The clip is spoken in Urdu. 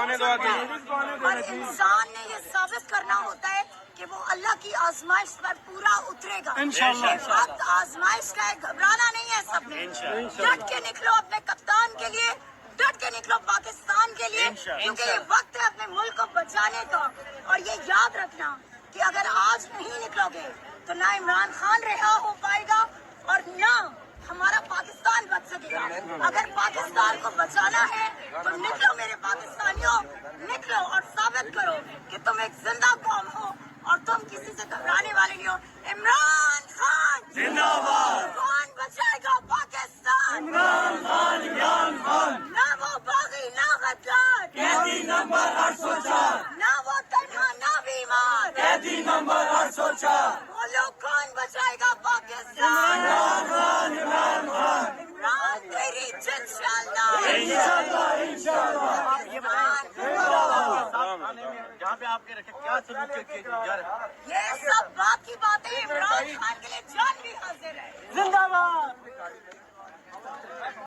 اور انسان نے یہ ثابت کرنا ہوتا ہے کہ وہ اللہ کی آزمائش پر پورا اترے گا انشاءاللہ. وقت آزمائش کا ہے، گھبرانا نہیں ہے سب نے. ڈٹ کے نکلو اپنے کپتان کے لیے، ڈٹ کے نکلو پاکستان کے لیے، کیونکہ یہ وقت ہے اپنے ملک کو بچانے کا. اور یہ یاد رکھنا کہ اگر آج نہیں نکلو گے تو نہ عمران خان رہا ہو پائے گا اور نہ ہمارا پاکستان بچ سکے گا. اگر پاکستان کو بچانا ہے تو نکلو میرے پاکستانیوں، نکلو اور ثابت کرو کہ تم ایک زندہ قوم ہو اور تم کسی سے گھبرانے والے نہیں ہو. عمران خان زندہ باد. کون بچائے گا پاکستان؟ عمران خان. عمران خان. نہ وہ باغی نہ غدار، قیدی نمبر 804. نہ وہ تنہا نہ بیمار، قیدی نمبر 804. بولو کون بچائے گا پاکستان؟ عمران خان. عمران خان. عمران تیری جد انشاءاللہ انشاءاللہ. جہاں پہ آپ کے رکھے کیا سلوک کیے جا رہے ہیں؟ یہ سب بات کی باتیں عمران خان کے لیے جان بھی حاضر ہے. زندہ باد.